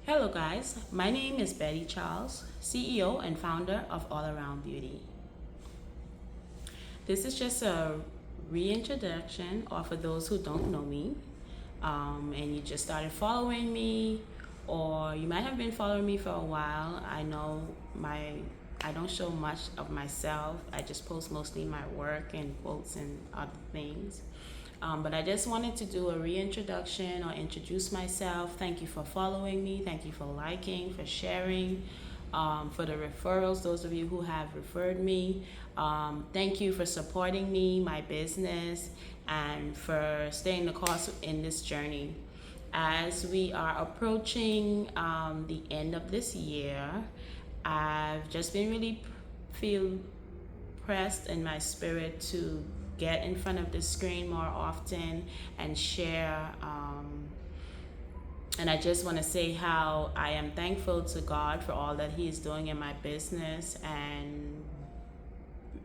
Hello guys, my name is Betty Charles, CEO and founder of All Around Beauty. This is just a reintroduction, or for those who don't know me, and you just started following me, or you might have been following me for a while. I don't show much of myself. I just post mostly my work and quotes and other things. But I just wanted to do a reintroduction or introduce myself. Thank you for following me. Thank you for liking, for sharing, for the referrals, those of you who have referred me. Thank you for supporting me, my business, and for staying the course in this journey. As we are approaching the end of this year, I've just been really feel pressed in my spirit to get in front of the screen more often and share. And I just want to say how I am thankful to God for all that He is doing in my business and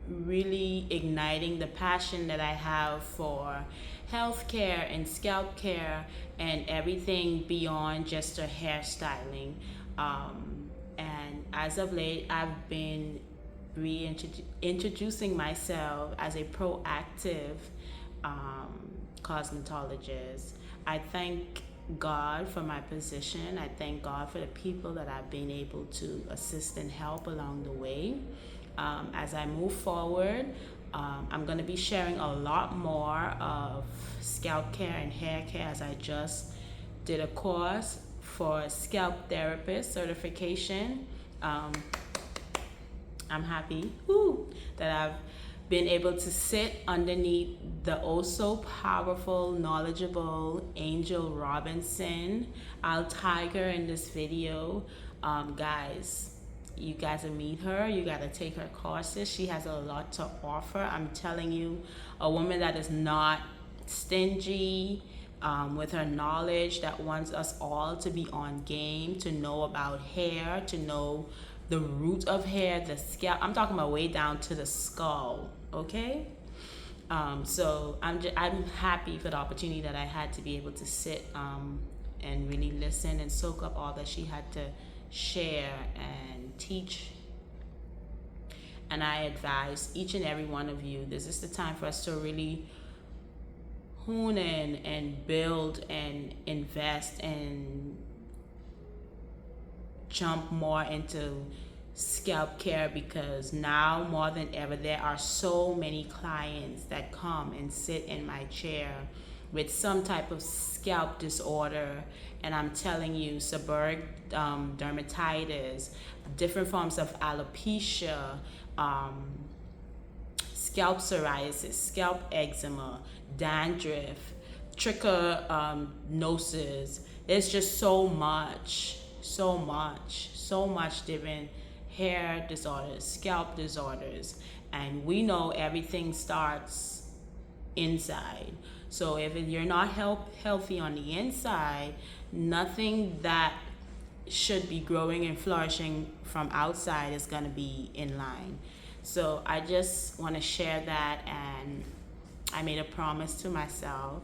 really igniting the passion that I have for healthcare and scalp care and everything beyond just a hairstyling. And as of late, I've been reintroducing myself as a proactive cosmetologist. I thank God for my position. I thank God for the people that I've been able to assist and help along the way. As I move forward, I'm going to be sharing a lot more of scalp care and hair care, as I just did a course for scalp therapist certification. I'm happy that I've been able to sit underneath the oh so powerful, knowledgeable Angel Robinson. I'll tag her in this video. Guys, you guys will meet her. You got to take her courses. She has a lot to offer. I'm telling you, a woman that is not stingy, with her knowledge, that wants us all to be on game, to know about hair, to know the root of hair, the scalp. I'm talking about way down to the skull, okay? So I'm happy for the opportunity that I had to be able to sit and really listen and soak up all that she had to share and teach. And I advise each and every one of you, this is the time for us to really hone in and build and invest and jump more into scalp care, because now more than ever there are so many clients that come and sit in my chair with some type of scalp disorder, and I'm telling you, seborrheic dermatitis, different forms of alopecia, scalp psoriasis, scalp eczema, dandruff, trichinosis. There's just so much different hair disorders, scalp disorders, and we know everything starts inside. So if you're not healthy on the inside, nothing that should be growing and flourishing from outside is going to be in line. So I just want to share that, and I made a promise to myself,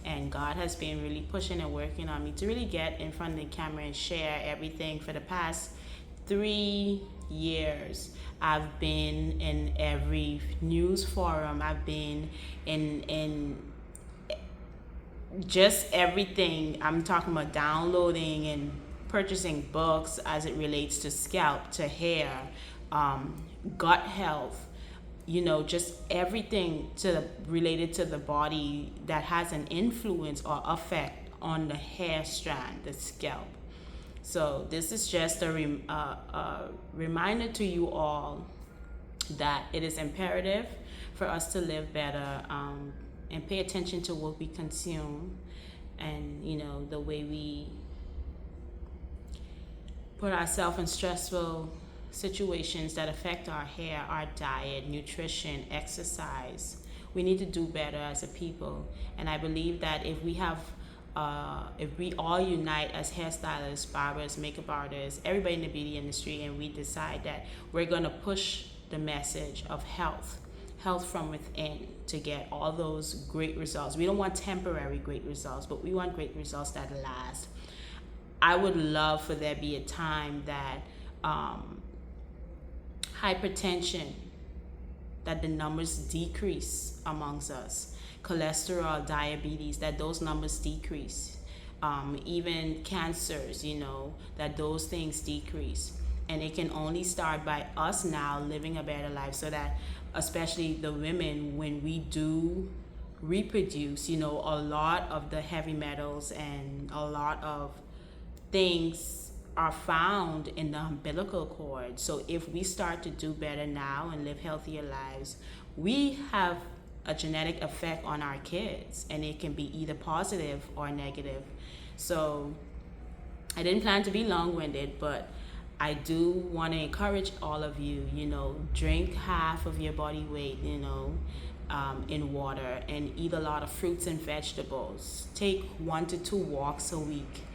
and God has been really pushing and working on me to really get in front of the camera and share everything. For the past 3 years, I've been in every news forum. I've been in just everything. I'm talking about downloading and purchasing books as it relates to scalp, to hair, gut health, just everything related to the body that has an influence or effect on the hair strand, the scalp. So this is just a reminder to you all that it is imperative for us to live better, and pay attention to what we consume, and the way we put ourselves in stressful situations that affect our hair, our diet, nutrition, exercise. We need to do better as a people, and I believe that if we all unite as hairstylists, barbers, makeup artists, everybody in the beauty industry, and we decide that we're going to push the message of health from within to get all those great results. We don't want temporary great results, but we want great results that last. I would love for there be a time that hypertension, that the numbers decrease amongst us, cholesterol, diabetes, that those numbers decrease, even cancers, that those things decrease. And it can only start by us now living a better life, so that especially the women, when we do reproduce, a lot of the heavy metals and a lot of things are found in the umbilical cord. So if we start to do better now and live healthier lives, we have a genetic effect on our kids, and it can be either positive or negative. So I didn't plan to be long-winded, but I do want to encourage all of you, drink half of your body weight, in water, and eat a lot of fruits and vegetables. Take 1 to 2 walks a week.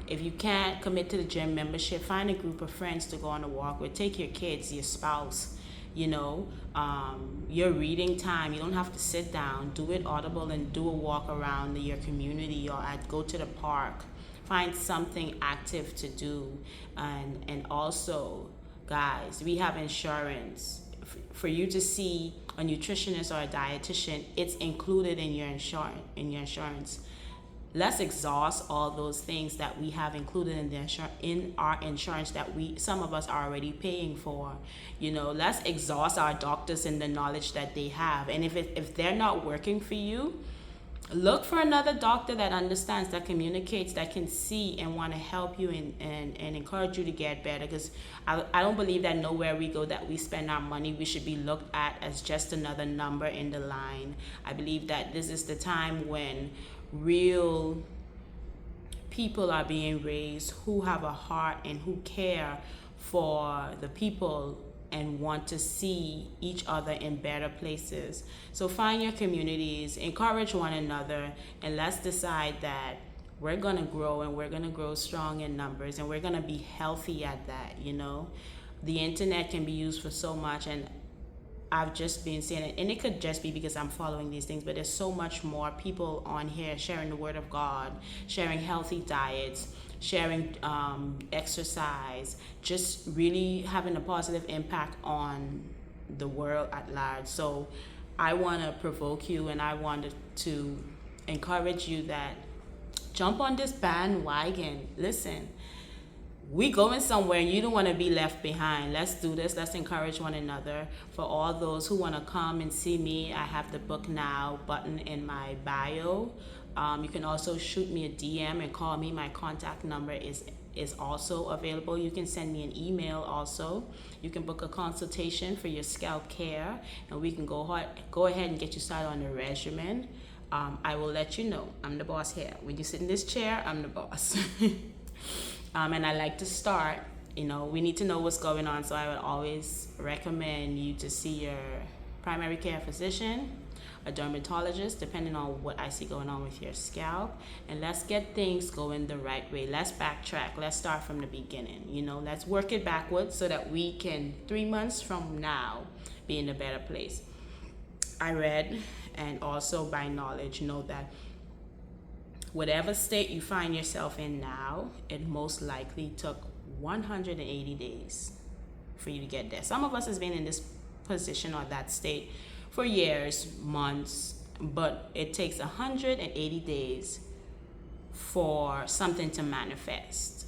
If you can't commit to the gym membership, find a group of friends to go on a walk with. Take your kids, your spouse, your reading time. You don't have to sit down. Do it audible and do a walk around your community, or go to the park. Find something active to do. And also, guys, we have insurance. For you to see a nutritionist or a dietitian, it's included in your insurance. Let's exhaust all those things that we have included in our insurance that some of us are already paying for. Let's exhaust our doctors in the knowledge that they have. And if they're not working for you, look for another doctor that understands, that communicates, that can see and want to help you and encourage you to get better. Because I don't believe that nowhere we go that we spend our money, we should be looked at as just another number in the line. I believe that this is the time when real people are being raised who have a heart and who care for the people and want to see each other in better places. So find your communities, encourage one another, and let's decide that we're gonna grow, and we're gonna grow strong in numbers, and we're gonna be healthy at that. The internet can be used for so much, and I've just been seeing it, and it could just be because I'm following these things, but there's so much more people on here sharing the word of God, sharing healthy diets, sharing exercise, just really having a positive impact on the world at large. So I want to provoke you, and I wanted to encourage you that jump on this bandwagon. Listen, we going somewhere, and you don't want to be left behind. Let's do this. Let's encourage one another. For all those who want to come and see me, I have the Book Now button in my bio. You can also shoot me a DM and call me. My contact number is also available. You can send me an email also. You can book a consultation for your scalp care, and we can go ahead and get you started on the regimen. I will let you know. I'm the boss here. When you sit in this chair, I'm the boss. And I like to start, we need to know what's going on. So I would always recommend you to see your primary care physician, a dermatologist, depending on what I see going on with your scalp. And let's get things going the right way. Let's backtrack. Let's start from the beginning. Let's work it backwards so that we can, 3 months from now, be in a better place. I read, and also by knowledge, know that whatever state you find yourself in now, it most likely took 180 days for you to get there. Some of us has been in this position or that state for years, months, but it takes 180 days for something to manifest.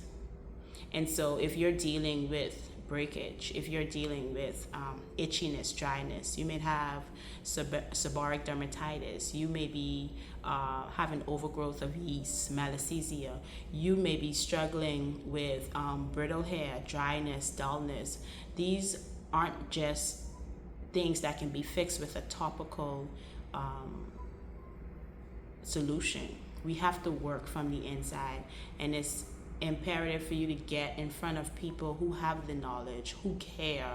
And so if you're dealing with breakage, if you're dealing with itchiness, dryness, you may have seborrheic dermatitis, you may be having overgrowth of yeast, malassezia, you may be struggling with brittle hair, dryness, dullness. These aren't just things that can be fixed with a topical solution. We have to work from the inside, and it's imperative for you to get in front of people who have the knowledge, who care,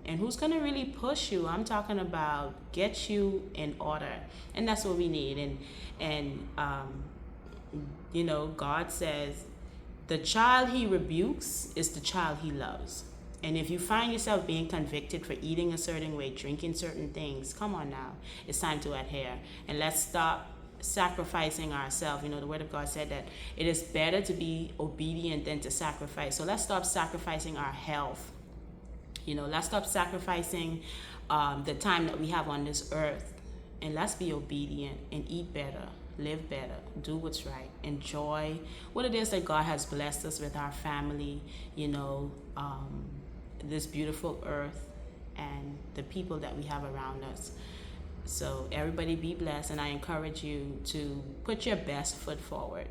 and who's going to really push you. I'm talking about get you in order, and that's what we need. And God says the child he rebukes is the child he loves. And if you find yourself being convicted for eating a certain way, drinking certain things, come on now, it's time to adhere. And let's stop sacrificing ourselves. You know, the word of God said that it is better to be obedient than to sacrifice. So let's stop sacrificing our health. You know, let's stop sacrificing the time that we have on this earth, and let's be obedient and eat better, live better, do what's right, enjoy what it is that God has blessed us with, our family, you know, this beautiful earth and the people that we have around us. So everybody be blessed, and I encourage you to put your best foot forward.